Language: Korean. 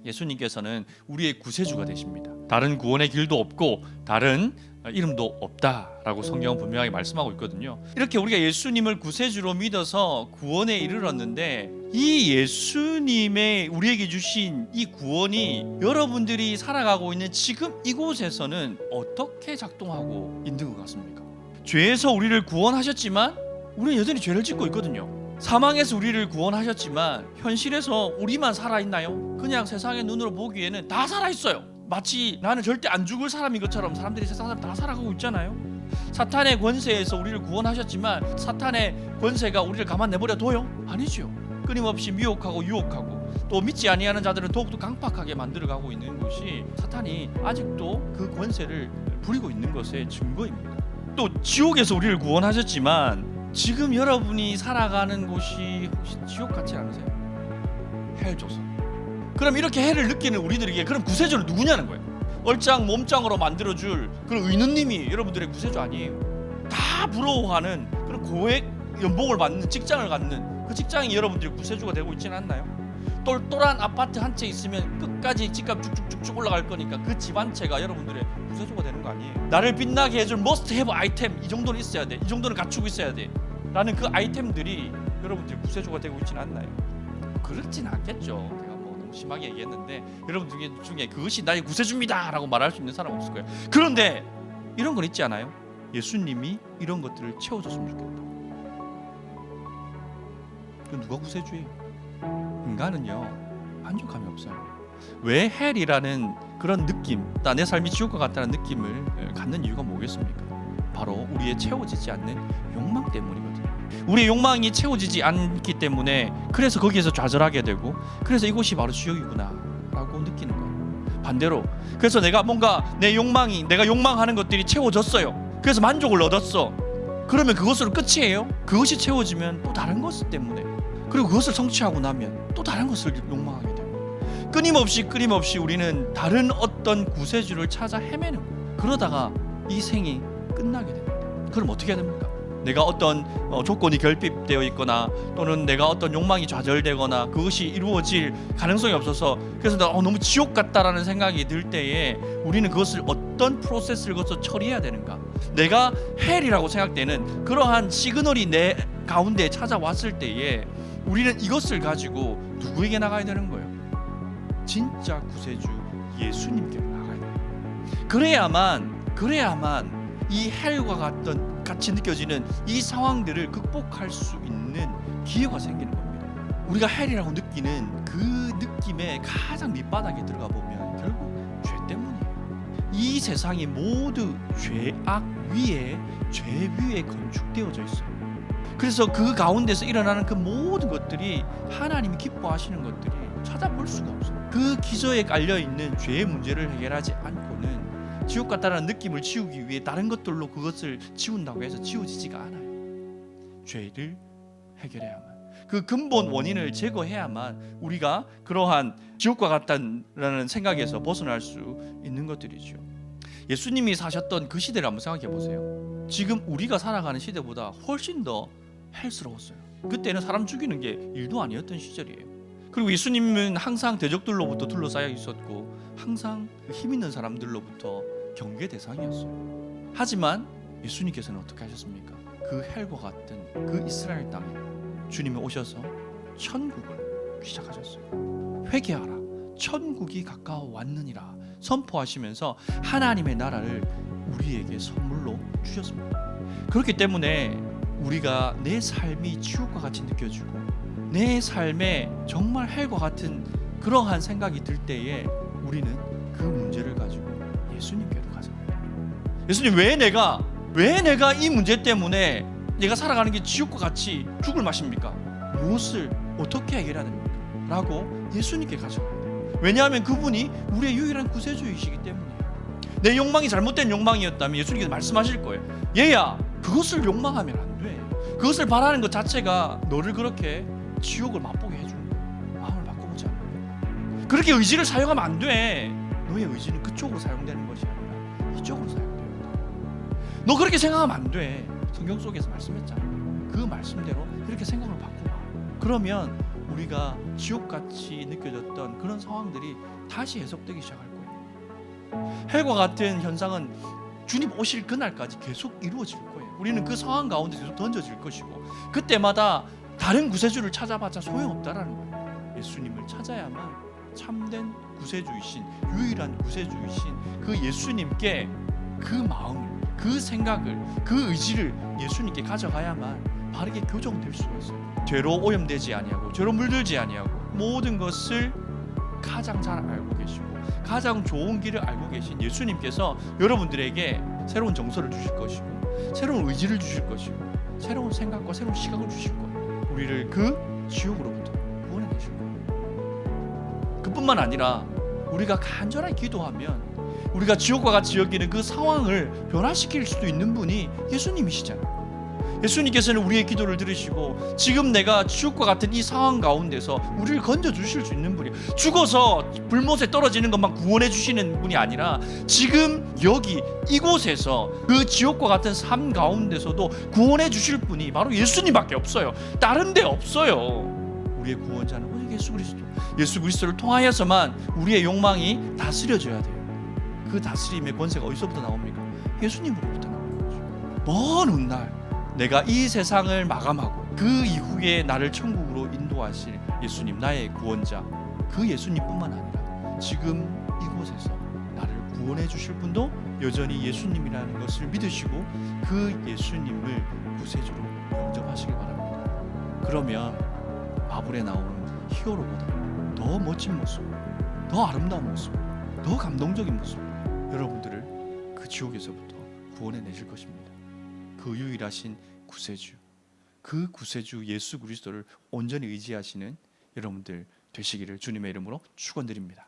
예수님께서는 우리의 구세주가 되십니다. 다른 구원의 길도 없고 다른 이름도 없다라고 성경은 분명하게 말씀하고 있거든요. 이렇게 우리가 예수님을 구세주로 믿어서 구원에 이르렀는데 이 예수님의 우리에게 주신 이 구원이 여러분들이 살아가고 있는 지금 이곳에서는 어떻게 작동하고 있는 것 같습니까? 죄에서 우리를 구원하셨지만 우리는 여전히 죄를 짓고 있거든요. 사망에서 우리를 구원하셨지만 현실에서 우리만 살아있나요? 그냥 세상의 눈으로 보기에는 다 살아있어요. 마치 나는 절대 안 죽을 사람인 것처럼 사람들이 세상 사람 다 살아가고 있잖아요. 사탄의 권세에서 우리를 구원하셨지만 사탄의 권세가 우리를 가만 내버려 둬요? 아니죠. 끊임없이 미혹하고 유혹하고 또 믿지 아니하는 자들은 더욱더 강팍하게 만들어가고 있는 것이 사탄이 아직도 그 권세를 부리고 있는 것의 증거입니다. 또 지옥에서 우리를 구원하셨지만 지금 여러분이 살아가는 곳이 혹시 지옥 같지 않으세요? 헬 조선. 그럼 이렇게 헬을 느끼는 우리들에게 그럼 구세주는 누구냐는 거예요. 얼짱 몸짱으로 만들어줄 그런 의느님이 여러분들의 구세주 아니에요. 다 부러워하는 그런 고액 연봉을 받는 직장을 갖는 그 직장이 여러분들의 구세주가 되고 있지는 않나요? 똘똘한 아파트 한 채 있으면 끝까지 집값 쭉쭉쭉쭉 올라갈 거니까 그 집 한 채가 여러분들의 구세주가 되는 거 아니에요? 나를 빛나게 해줄 must have 아이템, 이 정도는 있어야 돼, 이 정도는 갖추고 있어야 돼 라는 그 아이템들이 여러분들의 구세주가 되고 있지는 않나요? 그렇진 않겠죠. 제가 뭐 너무 심하게 얘기했는데 여러분들 중에 그것이 나의 구세주입니다 라고 말할 수 있는 사람 없을 거예요. 그런데 이런 건 있지 않아요? 예수님이 이런 것들을 채워줬으면 좋겠다. 그 누가 구세주예요? 인간은요 만족감이 없어요. 왜 헬이라는 그런 느낌, 내 삶이 지옥과 같다는 느낌을 갖는 이유가 뭐겠습니까? 바로 우리의 채워지지 않는 욕망 때문이거든요. 우리의 욕망이 채워지지 않기 때문에 그래서 거기에서 좌절하게 되고 그래서 이곳이 바로 지옥이구나 라고 느끼는 거예요. 반대로 그래서 내가 뭔가 내가 욕망하는 것들이 채워졌어요. 그래서 만족을 얻었어. 그러면 그것으로 끝이에요? 그것이 채워지면 또 다른 것 때문에 그리고 그것을 성취하고 나면 또 다른 것을 욕망하게 돼요. 끊임없이 우리는 다른 어떤 구세주를 찾아 헤매는 거예요. 그러다가 이 생이 끝나게 됩니다. 그럼 어떻게 해야 됩니까? 내가 어떤 조건이 결핍되어 있거나 또는 내가 어떤 욕망이 좌절되거나 그것이 이루어질 가능성이 없어서 그래서 너무 지옥 같다라는 생각이 들 때에 우리는 그것을 어떤 프로세스를 거쳐 처리해야 되는가? 내가 헬이라고 생각되는 그러한 시그널이 내 가운데 찾아왔을 때에 우리는 이것을 가지고 누구에게 나가야 되는 거예요? 진짜 구세주 예수님께 나가야 돼요. 그래야만 이 헬과 같이 느껴지는 이 상황들을 극복할 수 있는 기회가 생기는 겁니다. 우리가 헬이라고 느끼는 그 느낌의 가장 밑바닥에 들어가 보면 결국 죄 때문이에요. 이 세상이 모두 죄악 위에 죄 위에 건축되어져 있어요. 그래서 그 가운데서 일어나는 그 모든 것들이 하나님이 기뻐하시는 것들이 찾아볼 수가 없어요. 그 기저에 깔려있는 죄의 문제를 해결하지 않고는 지옥 같다는 느낌을 지우기 위해 다른 것들로 그것을 지운다고 해서 지워지지가 않아요. 죄를 해결해야만, 그 근본 원인을 제거해야만 우리가 그러한 지옥과 같다는 생각에서 벗어날 수 있는 것들이죠. 예수님이 사셨던 그 시대를 한번 생각해 보세요. 지금 우리가 살아가는 시대보다 훨씬 더 헬스러웠어요. 그때는 사람 죽이는 게 일도 아니었던 시절이에요. 그리고 예수님은 항상 대적들로부터 둘러싸여 있었고 항상 힘 있는 사람들로부터 경계 대상이었어요. 하지만 예수님께서는 어떻게 하셨습니까? 그 헬과 같은 그 이스라엘 땅에 주님이 오셔서 천국을 시작하셨어요. 회개하라, 천국이 가까워 왔느니라 선포하시면서 하나님의 나라를 우리에게 선물로 주셨습니다. 그렇기 때문에 우리가 내 삶이 지옥과 같이 느껴지고 내 삶에 정말 헬과 같은 그러한 생각이 들 때에 우리는 그 문제를 가지고 예수님께로 가잖아요. 예수님, 왜 내가 이 문제 때문에 내가 살아가는 게 지옥과 같이 죽을 맛입니까? 무엇을 어떻게 해결해야 됩니까? 라고 예수님께 가져가야 돼요. 왜냐하면 그분이 우리의 유일한 구세주이시기 때문이에요. 내 욕망이 잘못된 욕망이었다면 예수님께서 말씀하실 거예요. 얘야, 그것을 욕망하면 안 돼. 그것을 바라는 것 자체가 너를 그렇게 지옥을 맛보게 해주는 거야. 마음을 바꿔보자. 그렇게 의지를 사용하면 안 돼. 너의 의지는 그쪽으로 사용되는 것이 아니라 이쪽으로 사용되는 거야. 너 그렇게 생각하면 안 돼. 성경 속에서 말씀했잖아. 그 말씀대로 이렇게 생각을 바꿔봐. 그러면 우리가 지옥같이 느껴졌던 그런 상황들이 다시 해석되기 시작할 거예요. 헬과 같은 현상은 주님 오실 그날까지 계속 이루어질 거예요. 우리는 그 상황 가운데 계속 던져질 것이고, 그때마다 다른 구세주를 찾아봤자 소용없다라는 거예요. 예수님을 찾아야만 참된 구세주이신, 유일한 구세주이신 그 예수님께 그 마음을, 그 생각을, 그 의지를 예수님께 가져가야만 바르게 교정될 수가 있어요. 죄로 오염되지 아니하고 죄로 물들지 아니하고 모든 것을 가장 잘 알고 계시고 가장 좋은 길을 알고 계신 예수님께서 여러분들에게 새로운 정서를 주실 것이고 새로운 의지를 주실 것이고 새로운 생각과 새로운 시각을 주실 거예요. 우리를 그 지옥으로부터 구원해 내실 거예요. 그뿐만 아니라 우리가 간절하게 기도하면 우리가 지옥과 같이 여기는 그 상황을 변화시킬 수도 있는 분이 예수님이시잖아요. 예수님께서는 우리의 기도를 들으시고 지금 내가 지옥과 같은 이 상황 가운데서 우리를 건져주실 수 있는 분이, 죽어서 불못에 떨어지는 것만 구원해 주시는 분이 아니라 지금 여기 이곳에서 그 지옥과 같은 삶 가운데서도 구원해 주실 분이 바로 예수님밖에 없어요. 다른 데 없어요. 우리의 구원자는 오직 예수 그리스도, 예수 그리스도를 통하여서만 우리의 욕망이 다스려져야 돼요. 그 다스림의 권세가 어디서부터 나옵니까? 예수님으로부터 나오는 거죠. 먼 훗날 내가 이 세상을 마감하고 그 이후에 나를 천국으로 인도하실 예수님, 나의 구원자, 그 예수님뿐만 아니라 지금 이곳에서 나를 구원해 주실 분도 여전히 예수님이라는 것을 믿으시고 그 예수님을 구세주로 영접하시길 바랍니다. 그러면 바울에 나오는 히어로보다 더 멋진 모습, 더 아름다운 모습, 더 감동적인 모습, 여러분들을 그 지옥에서부터 구원해 내실 것입니다. 그 유일하신 구세주, 그 구세주 예수 그리스도를 온전히 의지하시는 여러분들 되시기를 주님의 이름으로 축원드립니다.